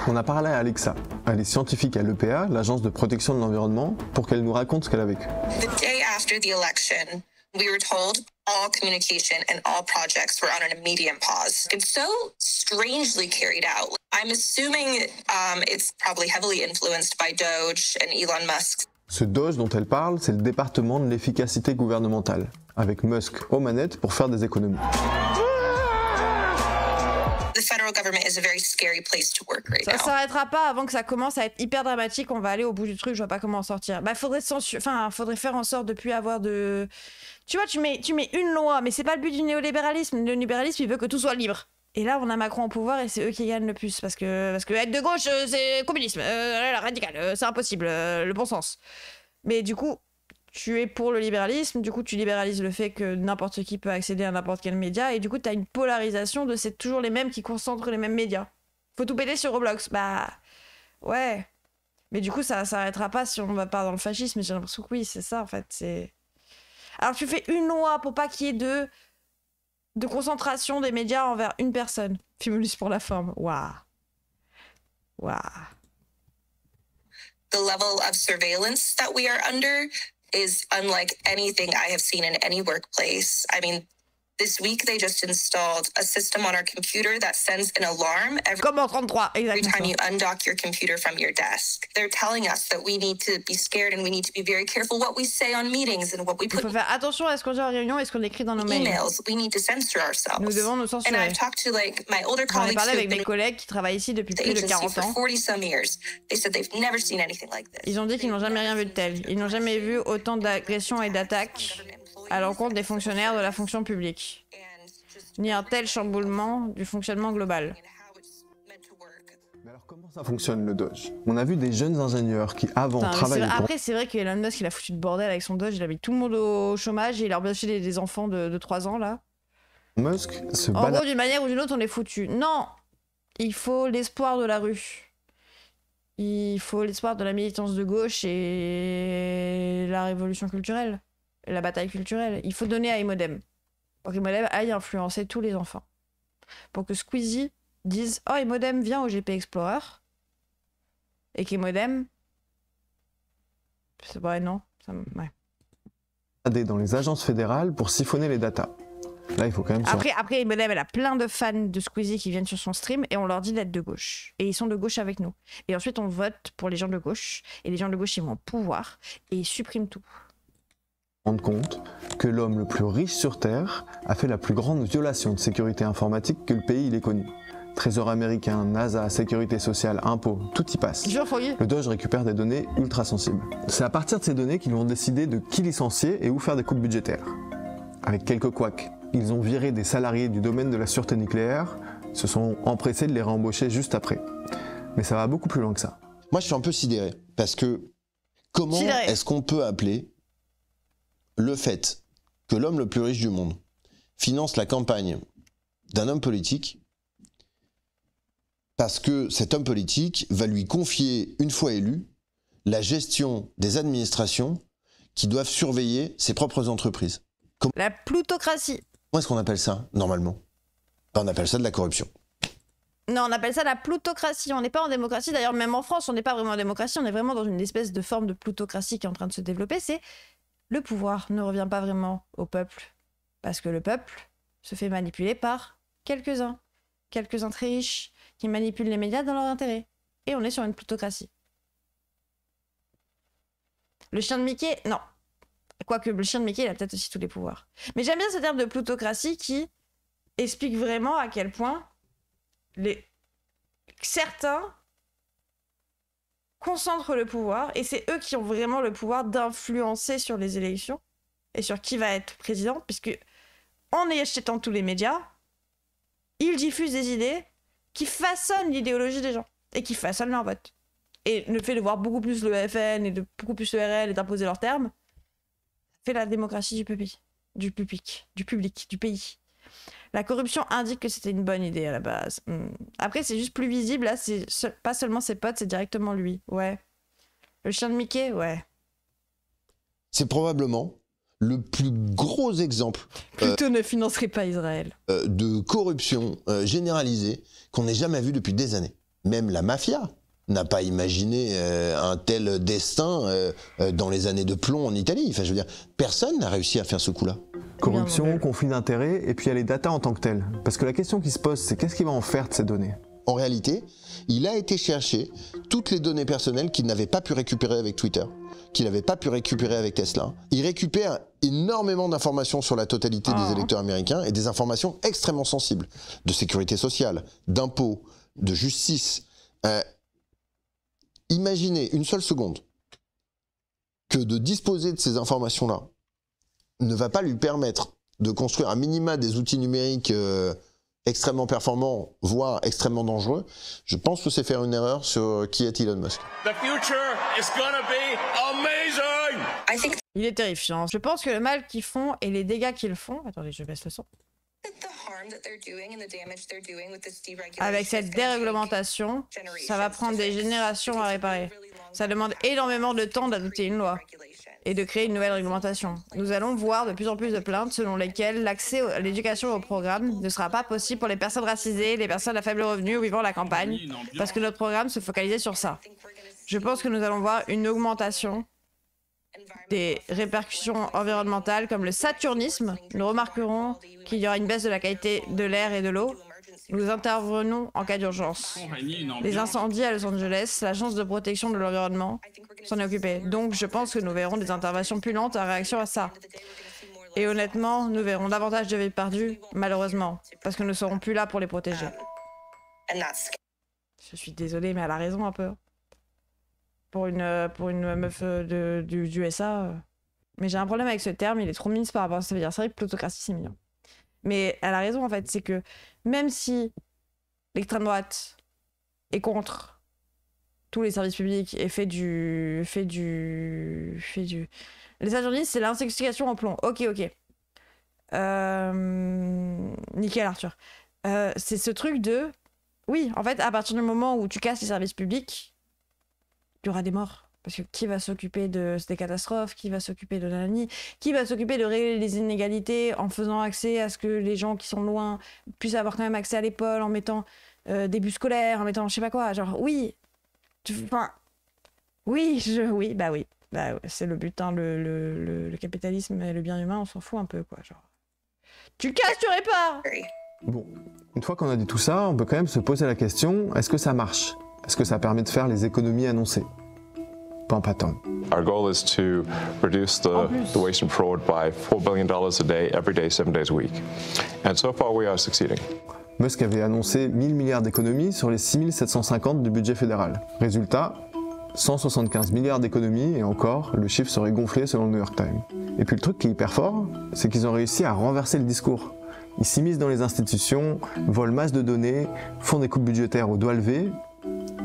On a parlé à Alexa, elle est scientifique à l'EPA, l'agence de protection de l'environnement, pour qu'elle nous raconte ce qu'elle a vécu. The day after the election, we were told all communication and all projects were on an immediate pause. It's so strangely carried out. I'm assuming it's probably heavily influenced by Doge and Elon Musk. Ce Doge dont elle parle, c'est le département de l'efficacité gouvernementale, avec Musk aux manettes pour faire des économies. The federal federal government is a very scary place to work right now. Ça s'arrêtera pas avant que ça commence à être hyper dramatique. On va aller au bout du truc. Je vois pas comment en sortir. Bah, faudrait faire en sorte de plus avoir de. Tu vois, tu mets une loi, mais c'est pas le but du néolibéralisme. Le libéralisme, il veut que tout soit libre. Et là, on a Macron au pouvoir et c'est eux qui gagnent le plus parce que être de gauche, c'est communisme, radical, c'est impossible, le bon sens. Mais du coup, tu es pour le libéralisme, du coup, tu libéralises le fait que n'importe qui peut accéder à n'importe quel média et du coup, tu as une polarisation de c'est toujours les mêmes qui concentrent les mêmes médias. Faut tout péter sur Roblox, bah ouais. Mais du coup, ça s'arrêtera pas si on va pas dans le fascisme. J'ai l'impression que oui, c'est ça en fait. Alors tu fais une loi pour pas qu'il y ait de concentration des médias envers une personne. Fimulus pour la forme. Waouh. Waouh. The level of surveillance that we are under is unlike anything I have seen in any workplace. I mean, this week they just installed a system on our computer that sends an alarm every time you undock your computer from your desk. They're telling us that we need to be scared and we need to be very careful what we say on meetings and what we put. Il faut faire attention à ce qu'on dit en réunion et ce qu'on écrit dans nos mails. Emails, we need to censor ourselves. Nous devons nous censurer. And I've talked to like my older colleagues. J'en ai parlé avec mes collègues qui travaillent ici depuis plus de 40 ans. They said they've never seen anything like this. Ils ont dit qu'ils n'ont jamais rien vu de tel. Ils n'ont jamais vu autant d'agressions et d'attaques à l'encontre des fonctionnaires de la fonction publique, ni un tel chamboulement du fonctionnement global. Mais alors comment ça fonctionne le Doge? On a vu des jeunes ingénieurs qui avant travaillaient... Après c'est vrai que Elon Musk il a foutu de bordel avec son Doge, il a mis tout le monde au chômage et il a embauché des enfants de 3 ans là. Musk se En gros d'une manière ou d'une autre on est foutu. Non, il faut l'espoir de la rue. Il faut l'espoir de la militance de gauche et la révolution culturelle. La bataille culturelle. Il faut donner à Emodem. Pour qu'Emodem aille influencer tous les enfants. Pour que Squeezie dise « Oh, Emodem, viens au GP Explorer. » Et qu'Emodem... C'est vrai, non ouais. Dans les agences fédérales pour siphonner les datas. Là, il faut quand même... Après Emodem, elle a plein de fans de Squeezie qui viennent sur son stream et on leur dit d'être de gauche. Et ils sont de gauche avec nous. Et ensuite, on vote pour les gens de gauche. Et les gens de gauche, ils vont au pouvoir. Et ils suppriment tout. Rendre compte que l'homme le plus riche sur Terre a fait la plus grande violation de sécurité informatique que le pays ait connu. Trésor américain, NASA, sécurité sociale, impôts, tout y passe. Le Doge récupère des données ultra sensibles. C'est à partir de ces données qu'ils vont décider de qui licencier et où faire des coupes budgétaires. Avec quelques couacs, ils ont viré des salariés du domaine de la sûreté nucléaire, se sont empressés de les réembaucher juste après. Mais ça va beaucoup plus loin que ça. Moi je suis un peu sidéré, parce que comment est-ce qu'on peut appeler le fait que l'homme le plus riche du monde finance la campagne d'un homme politique parce que cet homme politique va lui confier, une fois élu, la gestion des administrations qui doivent surveiller ses propres entreprises. La plutocratie. Comment est-ce qu'on appelle ça, normalement? On appelle ça de la corruption. Non, on appelle ça la plutocratie. On n'est pas en démocratie. D'ailleurs, même en France, on n'est pas vraiment en démocratie. On est vraiment dans une espèce de forme de plutocratie qui est en train de se développer. C'est le pouvoir ne revient pas vraiment au peuple. Parce que le peuple se fait manipuler par quelques-uns. Quelques-uns très riches qui manipulent les médias dans leur intérêt. Et on est sur une plutocratie. Le chien de Mickey, non. Quoique le chien de Mickey, il a peut-être aussi tous les pouvoirs. Mais j'aime bien ce terme de plutocratie qui explique vraiment à quel point certains concentrent le pouvoir et c'est eux qui ont vraiment le pouvoir d'influencer sur les élections et sur qui va être président, puisque en achetant tous les médias, ils diffusent des idées qui façonnent l'idéologie des gens et qui façonnent leur vote. Et le fait de voir beaucoup plus le FN et de beaucoup plus le RL et d'imposer leurs termes fait la démocratie du pays. La corruption indique que c'était une bonne idée à la base. Après, c'est juste plus visible. Là, c'est pas seulement ses potes, c'est directement lui. Ouais. Le chien de Mickey, ouais. C'est probablement le plus gros exemple Pluto ne financerait pas Israël. De corruption généralisée qu'on n'ait jamais vu depuis des années. Même la mafia n'a pas imaginé un tel destin dans les années de plomb en Italie. Enfin, je veux dire, personne n'a réussi à faire ce coup-là. Corruption, conflit d'intérêts, et puis il y a les data en tant que telles. Parce que la question qui se pose, c'est qu'est-ce qu'il va en faire de ces données? En réalité, il a été chercher toutes les données personnelles qu'il n'avait pas pu récupérer avec Twitter, qu'il n'avait pas pu récupérer avec Tesla. Il récupère énormément d'informations sur la totalité des électeurs américains et des informations extrêmement sensibles, de sécurité sociale, d'impôts, de justice. Imaginez une seule seconde que de disposer de ces informations-là ne va pas lui permettre de construire un minima des outils numériques extrêmement performants, voire extrêmement dangereux. Je pense que c'est faire une erreur sur qui est Elon Musk. The future is gonna be amazing. Il est terrifiant. Je pense que le mal qu'ils font et les dégâts qu'ils font... Attendez, je baisse le son. Avec cette déréglementation, ça va prendre des générations à réparer. Ça demande énormément de temps d'adopter une loi et de créer une nouvelle réglementation. Nous allons voir de plus en plus de plaintes selon lesquelles l'accès à l'éducation et au programme ne sera pas possible pour les personnes racisées, les personnes à faible revenu ou vivant à la campagne, parce que notre programme se focalisait sur ça. Je pense que nous allons voir une augmentation des répercussions environnementales comme le saturnisme. Nous remarquerons qu'il y aura une baisse de la qualité de l'air et de l'eau. Nous intervenons en cas d'urgence. Les incendies à Los Angeles, l'agence de protection de l'environnement s'en est occupée. Donc je pense que nous verrons des interventions plus lentes en réaction à ça. Et honnêtement, nous verrons davantage de vies perdues, malheureusement, parce que nous ne serons plus là pour les protéger. Je suis désolée, mais elle a raison un peu. Pour une meuf du USA. Mais j'ai un problème avec ce terme, il est trop mince par rapport à ça. Ça veut dire, c'est vrai que plutocratie, c'est mignon. Mais elle a raison, en fait, c'est que même si l'extrême droite est contre tous les services publics et fait du... Les saturnistes, c'est l'intoxication en plomb. Ok. Nickel, Arthur. C'est ce truc de... Oui, en fait, à partir du moment où tu casses les services publics, il y aura des morts. Parce que qui va s'occuper de des catastrophes? Qui va s'occuper de l'année? Qui va s'occuper de régler les inégalités en faisant accès à ce que les gens qui sont loin puissent avoir quand même accès à l'école, en mettant des bus scolaires, en mettant je sais pas quoi. Genre, oui. Enfin. Oui, c'est le but, hein, le capitalisme et le bien humain, on s'en fout un peu, quoi. Genre. Tu casses, tu répares! Bon, une fois qu'on a dit tout ça, on peut quand même se poser la question, est-ce que ça marche? Est-ce que ça permet de faire les économies annoncées? Pas tant. Our goal is to reduce the waste and fraud by $4 billion a day, every day, 7 days a week. And so far we are succeeding. Musk avait annoncé 1000 milliards d'économies sur les 6750 du budget fédéral. Résultat, 175 milliards d'économies et encore, le chiffre serait gonflé selon le New York Times. Et puis le truc qui est hyper fort, c'est qu'ils ont réussi à renverser le discours. Ils s'immiscent dans les institutions, volent masse de données, font des coupes budgétaires au doigt levé,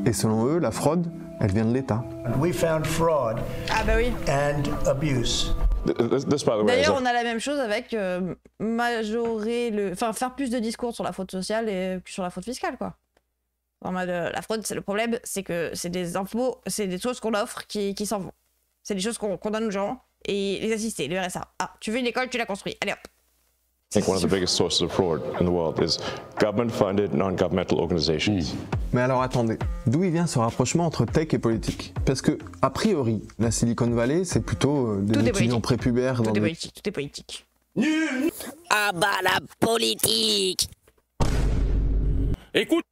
et selon eux, la fraude, elle vient de l'État. We found fraud and abuse. D'ailleurs, on a la même chose avec faire plus de discours sur la fraude sociale et sur la fraude fiscale, quoi. En mode, la fraude, c'est le problème, c'est que c'est des infos, c'est des choses qu'on offre qui s'en vont. C'est des choses qu'on donne aux gens et les assister, le RSA. Ah, tu veux une école, tu la construis. Allez hop. I think one of the biggest sources of fraud in the world is government-funded, non-governmental organizations. Mais alors attendez, d'où il vient ce rapprochement entre tech et politique? Parce que, a priori, la Silicon Valley, c'est plutôt des étudiants prépubères dans des... Tout est politique. Ah bah la politique! Écoute!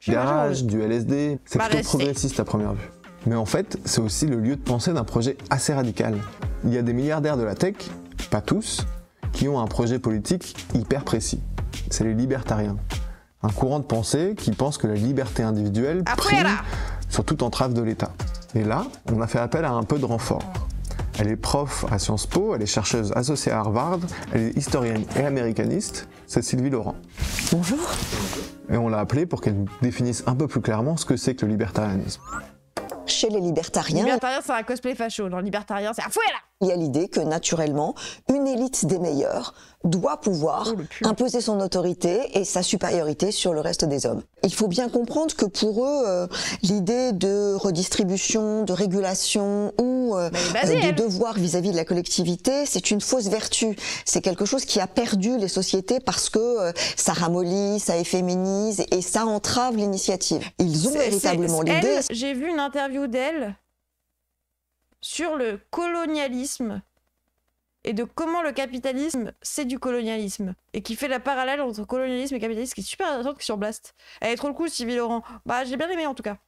Garage, du LSD, c'est plutôt progressiste à première vue. Mais en fait, c'est aussi le lieu de pensée d'un projet assez radical. Il y a des milliardaires de la tech, pas tous, qui ont un projet politique hyper précis. C'est les libertariens. Un courant de pensée qui pense que la liberté individuelle prime sur toute entrave de l'État. Et là, on a fait appel à un peu de renfort. Elle est prof à Sciences Po, elle est chercheuse associée à Harvard, elle est historienne et américaniste, c'est Sylvie Laurent. Bonjour. Et on l'a appelée pour qu'elle nous définisse un peu plus clairement ce que c'est que le libertarianisme. Chez les libertariens... Libertarien, c'est un cosplay facho. Dans le libertarien, c'est un fouet là. Il y a l'idée que, naturellement, une élite des meilleurs doit pouvoir imposer son autorité et sa supériorité sur le reste des hommes. Il faut bien comprendre que pour eux, l'idée de redistribution, de régulation ou de devoir vis-à-vis de la collectivité, c'est une fausse vertu. C'est quelque chose qui a perdu les sociétés parce que ça ramollit, ça efféminise et ça entrave l'initiative. Ils ont véritablement l'idée... J'ai vu une interview d'elle sur le colonialisme et de comment le capitalisme c'est du colonialisme et qui fait la parallèle entre colonialisme et capitalisme, qui est super intéressante sur Blast. Elle est trop cool, Sylvie Laurent. Bah j'ai bien aimé en tout cas.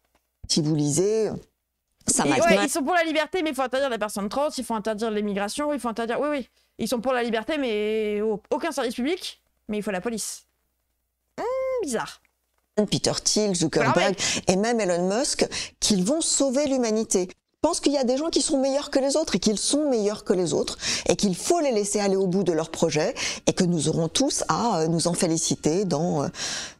Si vous lisez Ils sont pour la liberté, mais il faut interdire les personnes trans, il faut interdire l'immigration, il faut interdire... Oui. Ils sont pour la liberté, mais aucun service public, mais il faut la police. Bizarre. Peter Thiel, Zuckerberg et même Elon Musk, qu'ils vont sauver l'humanité. Je pense qu'il y a des gens qui sont meilleurs que les autres et qu'ils sont meilleurs que les autres et qu'il faut les laisser aller au bout de leur projet et que nous aurons tous à nous en féliciter dans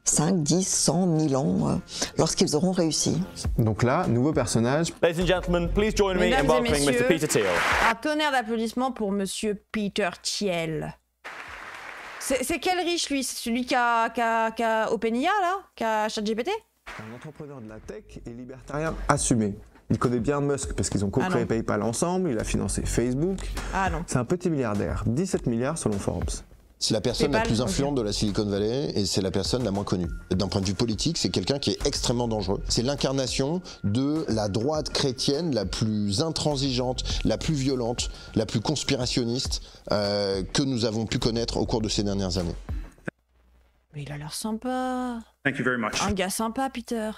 5, 10, 100, 1000 ans lorsqu'ils auront réussi. Donc là, nouveau personnage. Ladies and gentlemen, please join me in welcoming Mr. Peter Thiel. Un tonnerre d'applaudissements pour Monsieur Peter Thiel. C'est quel riche lui? C'est celui qui a OpenIA là? Qui a ChatGPT? Un entrepreneur de la tech et libertarien assumé. Il connaît bien Musk parce qu'ils ont co-créé PayPal ensemble, il a financé Facebook. C'est un petit milliardaire, 17 milliards selon Forbes. C'est la personne la plus influente de la Silicon Valley et c'est la personne la moins connue. D'un point de vue politique, c'est quelqu'un qui est extrêmement dangereux. C'est l'incarnation de la droite chrétienne la plus intransigeante, la plus violente, la plus conspirationniste que nous avons pu connaître au cours de ces dernières années. Mais il a l'air sympa. Thank you very much. Un gars sympa, Peter.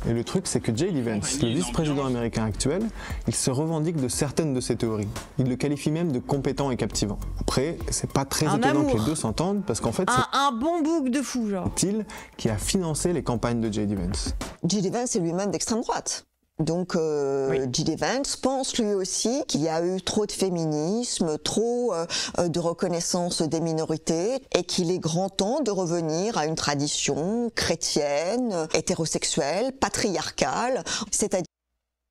Et le truc, c'est que J.D. Vance, le vice-président américain actuel, il se revendique de certaines de ses théories. Il le qualifie même de compétent et captivant. Après, c'est pas très étonnant que les deux s'entendent, parce qu'en fait, c'est un bon bouc de fou, genre. Thiel qui a financé les campagnes de J.D. Vance. J.D. Vance est lui-même d'extrême droite. Donc J.D. Vance pense lui aussi qu'il y a eu trop de féminisme, trop de reconnaissance des minorités et qu'il est grand temps de revenir à une tradition chrétienne, hétérosexuelle, patriarcale, c'est-à-dire...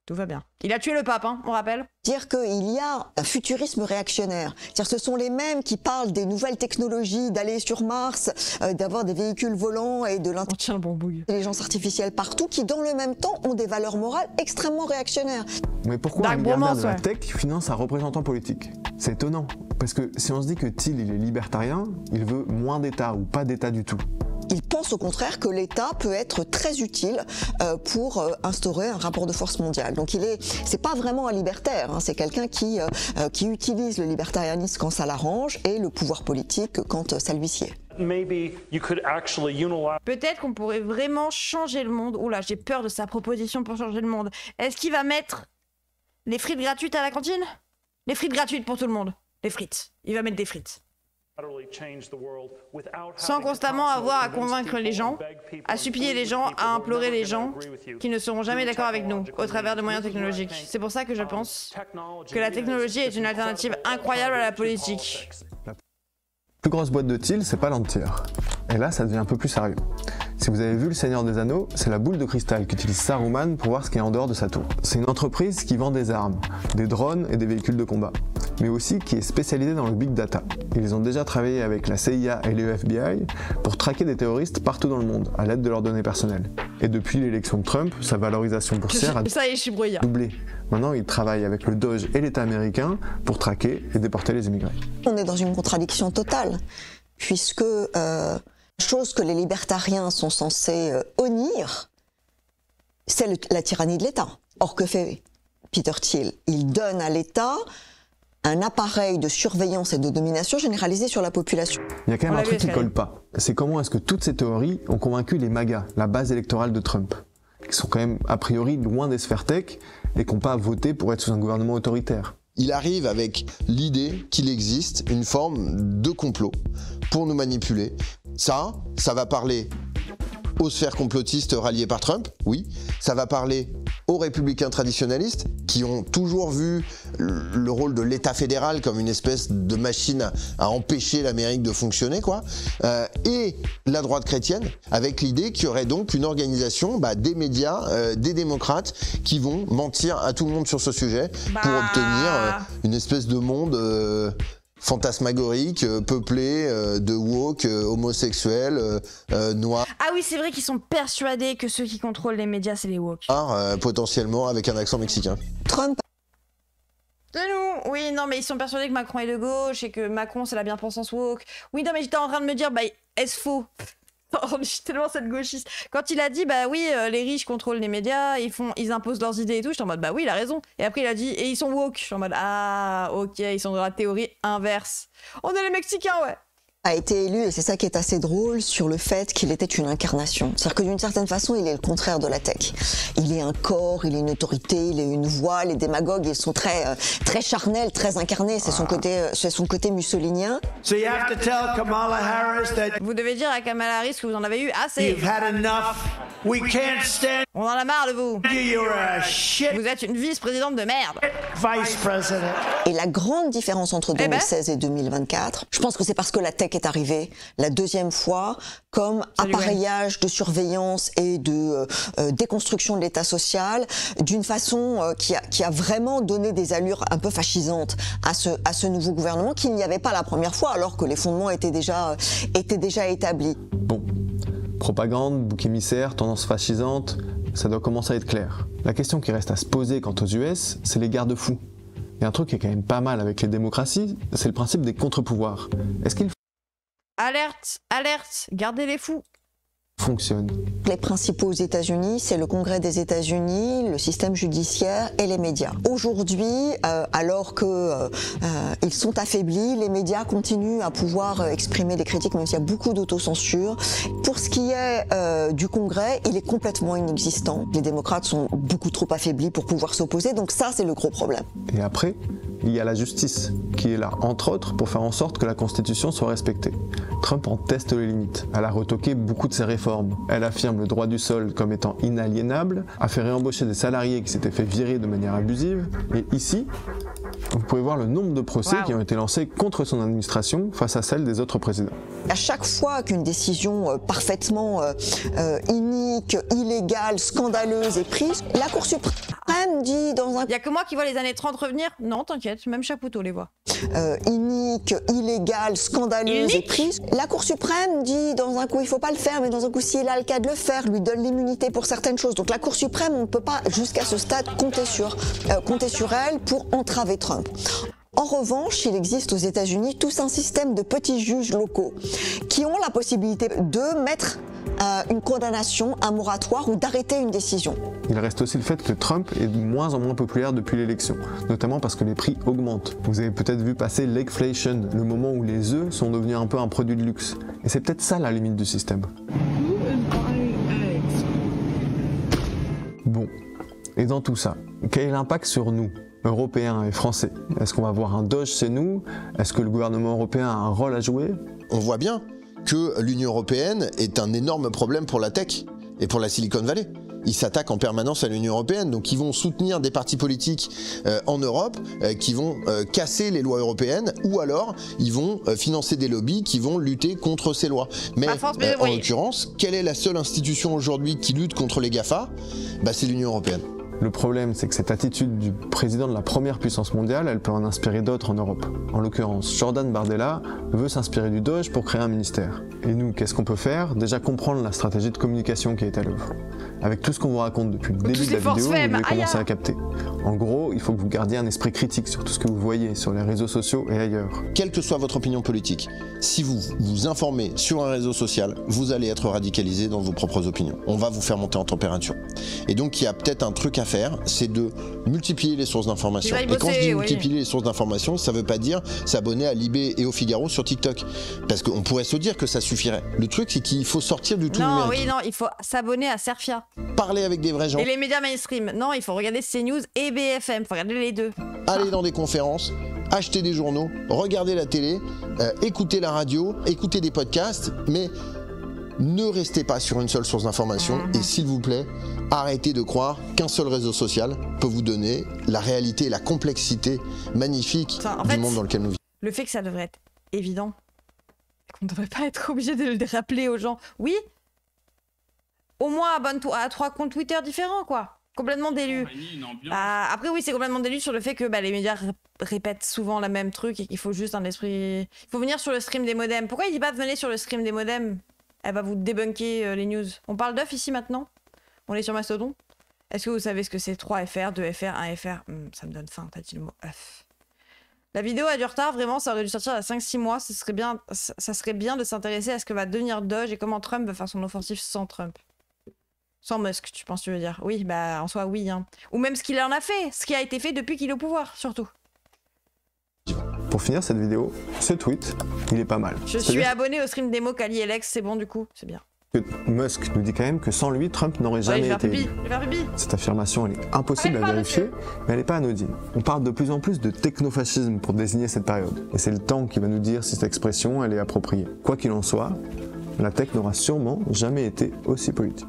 Tout va bien. Il a tué le pape, on rappelle. Dire qu'il y a un futurisme réactionnaire. C'est-à-dire ce sont les mêmes qui parlent des nouvelles technologies, d'aller sur Mars, d'avoir des véhicules volants et de l'intelligence artificielle partout, qui dans le même temps ont des valeurs morales extrêmement réactionnaires. Mais pourquoi un milliardaire de la tech finance un représentant politique? C'est étonnant, parce que si on se dit que Thiel il est libertarien, il veut moins d'État ou pas d'État du tout. Il pense au contraire que l'État peut être très utile pour instaurer un rapport de force mondial. Donc c'est pas vraiment un libertaire, c'est quelqu'un qui utilise le libertarianisme quand ça l'arrange et le pouvoir politique quand ça lui sied. Peut-être qu'on pourrait vraiment changer le monde. Oula, j'ai peur de sa proposition pour changer le monde. Est-ce qu'il va mettre les frites gratuites à la cantine? Les frites gratuites pour tout le monde. Les frites. Il va mettre des frites. Sans constamment avoir à convaincre les gens, à supplier les gens, à implorer les gens qui ne seront jamais d'accord avec nous au travers de moyens technologiques. C'est pour ça que je pense que la technologie est une alternative incroyable à la politique. La plus grosse boîte de Thiel, c'est Palantir. Et là, ça devient un peu plus sérieux. Si vous avez vu Le Seigneur des Anneaux, c'est la boule de cristal qu'utilise Saruman pour voir ce qui est en dehors de sa tour. C'est une entreprise qui vend des armes, des drones et des véhicules de combat, mais aussi qui est spécialisée dans le big data. Ils ont déjà travaillé avec la CIA et le FBI pour traquer des terroristes partout dans le monde à l'aide de leurs données personnelles. Et depuis l'élection de Trump, sa valorisation boursière a doublé. Maintenant, ils travaillent avec le Doge et l'État américain pour traquer et déporter les immigrés. On est dans une contradiction totale, puisque chose que les libertariens sont censés honnir, c'est la tyrannie de l'État. Or, que fait Peter Thiel? Il donne à l'État un appareil de surveillance et de domination généralisée sur la population. Il y a quand même un truc qui colle pas. C'est comment est-ce que toutes ces théories ont convaincu les MAGA, la base électorale de Trump, qui sont quand même a priori loin des sphères tech et qui n'ont pas voté pour être sous un gouvernement autoritaire. Il arrive avec l'idée qu'il existe une forme de complot pour nous manipuler. Ça va parler aux sphères complotistes ralliées par Trump, oui. Ça va parler aux républicains traditionnalistes qui ont toujours vu le rôle de l'État fédéral comme une espèce de machine à empêcher l'Amérique de fonctionner, quoi. Et la droite chrétienne, avec l'idée qu'il y aurait donc une organisation des médias, des démocrates qui vont mentir à tout le monde sur ce sujet pour obtenir une espèce de monde fantasmagorique, peuplé de woke, homosexuels, noirs. Ah oui, c'est vrai qu'ils sont persuadés que ceux qui contrôlent les médias, c'est les woke. Potentiellement avec un accent mexicain. Trump. De nous. Oui, non, mais ils sont persuadés que Macron est de gauche et que Macron, c'est la bien-pensance woke. Oui, non, mais j'étais en train de me dire, est-ce faux? Je suis tellement cette gauchiste. Quand il a dit, oui, les riches contrôlent les médias, ils imposent leurs idées et tout, j'étais en mode, oui, il a raison. Et après, il a dit, et ils sont woke. Je suis en mode, ok, ils sont dans la théorie inverse. On est les Mexicains, ouais. A été élu, et c'est ça qui est assez drôle, sur le fait qu'il était une incarnation. C'est-à-dire que d'une certaine façon, il est le contraire de la tech. Il est un corps, il est une autorité, il est une voix. Les démagogues, ils sont très charnels, très incarnés. C'est son côté mussolinien. So you have to tell Kamala Harris that vous devez dire à Kamala Harris que vous en avez eu assez. You've had enough. We can't stand. On en a marre de vous. You're a shit. Vous êtes une vice-présidente de merde. Vice President. Et la grande différence entre 2016 et 2024, je pense que c'est parce que la tech est arrivée la deuxième fois comme appareillage de surveillance et de déconstruction de l'État social d'une façon qui a vraiment donné des allures un peu fascisantes à ce nouveau gouvernement qu'il n'y avait pas la première fois alors que les fondements étaient déjà établis. Bon, propagande, bouc émissaire, tendance fascisante, ça doit commencer à être clair. La question qui reste à se poser quant aux US, c'est les garde-fous. Il y a un truc qui est quand même pas mal avec les démocraties, c'est le principe des contre-pouvoirs. Est-ce qu'il alerte, alerte, gardez les fous. Fonctionne. Les principaux aux États-Unis, c'est le Congrès des États-Unis, le système judiciaire et les médias. Aujourd'hui, alors que ils sont affaiblis, les médias continuent à pouvoir exprimer des critiques, même s'il y a beaucoup d'autocensure. Pour ce qui est du Congrès, il est complètement inexistant. Les démocrates sont beaucoup trop affaiblis pour pouvoir s'opposer, donc ça, c'est le gros problème. Et après, il y a la justice, qui est là, entre autres, pour faire en sorte que la Constitution soit respectée. Trump en teste les limites. Elle a retoqué beaucoup de ses réformes. Elle affirme le droit du sol comme étant inaliénable, a fait réembaucher des salariés qui s'étaient fait virer de manière abusive, et ici, vous pouvez voir le nombre de procès qui ont été lancés contre son administration face à celle des autres présidents. À chaque fois qu'une décision parfaitement inique, illégale, scandaleuse est prise, la Cour suprême dit dans un... Il y a que moi qui vois les années 30 revenir. Non, t'inquiète, même Chapoutot les voit. Inique, illégale, scandaleuse est prise. La Cour suprême dit dans un coup il faut pas le faire, mais dans un coup s'il a le cas de le faire, lui donne l'immunité pour certaines choses. Donc la Cour suprême, on ne peut pas jusqu'à ce stade compter sur elle pour entraver Trump. En revanche, il existe aux États-Unis tout un système de petits juges locaux qui ont la possibilité de mettre une condamnation, un moratoire ou d'arrêter une décision. Il reste aussi le fait que Trump est de moins en moins populaire depuis l'élection, notamment parce que les prix augmentent. Vous avez peut-être vu passer l'eggflation, le moment où les œufs sont devenus un peu un produit de luxe. Et c'est peut-être ça la limite du système. Bon, et dans tout ça, quel est l'impact sur nous, Européens et Français? Est-ce qu'on va voir un Doge chez nous? Est-ce que le gouvernement européen a un rôle à jouer? On voit bien que l'Union européenne est un énorme problème pour la tech et pour la Silicon Valley. Ils s'attaquent en permanence à l'Union européenne, donc ils vont soutenir des partis politiques en Europe qui vont casser les lois européennes, ou alors ils vont financer des lobbies qui vont lutter contre ces lois. Mais en l'occurrence, quelle est la seule institution aujourd'hui qui lutte contre les GAFA? C'est l'Union européenne. Le problème, c'est que cette attitude du président de la première puissance mondiale, elle peut en inspirer d'autres en Europe. En l'occurrence, Jordan Bardella veut s'inspirer du Doge pour créer un ministère. Et nous, qu'est-ce qu'on peut faire? Déjà comprendre la stratégie de communication qui est à l'œuvre. Avec tout ce qu'on vous raconte depuis le début de la vidéo, vous devez commencer à capter. En gros, il faut que vous gardiez un esprit critique sur tout ce que vous voyez sur les réseaux sociaux et ailleurs. Quelle que soit votre opinion politique, si vous vous informez sur un réseau social, vous allez être radicalisé dans vos propres opinions. On va vous faire monter en température. Et donc, il y a peut-être un truc à faire, c'est de multiplier les sources d'informations. Et quand je dis multiplier les sources d'informations, ça veut pas dire s'abonner à Libé et au Figaro sur TikTok. Parce qu'on pourrait se dire que ça suffirait. Le truc, c'est qu'il faut sortir du tout numérique. Non, il faut s'abonner à Serfia. Parler avec des vrais gens. Et les médias mainstream. Non, il faut regarder CNews et BFM. Il faut regarder les deux. Aller dans des conférences, acheter des journaux, regarder la télé, écouter la radio, écouter des podcasts, mais ne restez pas sur une seule source d'information. Et s'il vous plaît, arrêtez de croire qu'un seul réseau social peut vous donner la réalité et la complexité magnifique du monde dans lequel nous vivons. Le fait que ça devrait être évident, qu'on ne devrait pas être obligé de le rappeler aux gens. Oui, au moins abonne-toi à 3 comptes Twitter différents, quoi. Complètement délu. Après, oui, c'est complètement délu sur le fait que les médias répètent souvent le même truc et qu'il faut juste un esprit... Il faut venir sur le stream des modems. Pourquoi il dit pas venez sur le stream des modems? Elle va vous débunker les news. On parle d'œuf ici maintenant? On est sur Mastodon? Est-ce que vous savez ce que c'est 3FR, 2FR, 1FR? Ça me donne faim, t'as dit le mot œuf. La vidéo a du retard, vraiment, ça aurait dû sortir il y a 5-6 mois. Ça serait bien de s'intéresser à ce que va devenir Doge et comment Trump va faire son offensive sans Trump. Sans Musk, tu veux dire? Oui, en soi, oui. Hein. Ou même ce qu'il en a fait, ce qui a été fait depuis qu'il est au pouvoir, surtout. pour finir cette vidéo, ce tweet, il est pas mal. Je suis abonné au stream démo qu'Ali Alex, c'est bon du coup, c'est bien. Musk nous dit quand même que sans lui, Trump n'aurait jamais été élu. Cette affirmation, elle est impossible à vérifier, mais elle n'est pas anodine. On parle de plus en plus de technofascisme pour désigner cette période. Et c'est le temps qui va nous dire si cette expression, elle est appropriée. Quoi qu'il en soit, la tech n'aura sûrement jamais été aussi politique.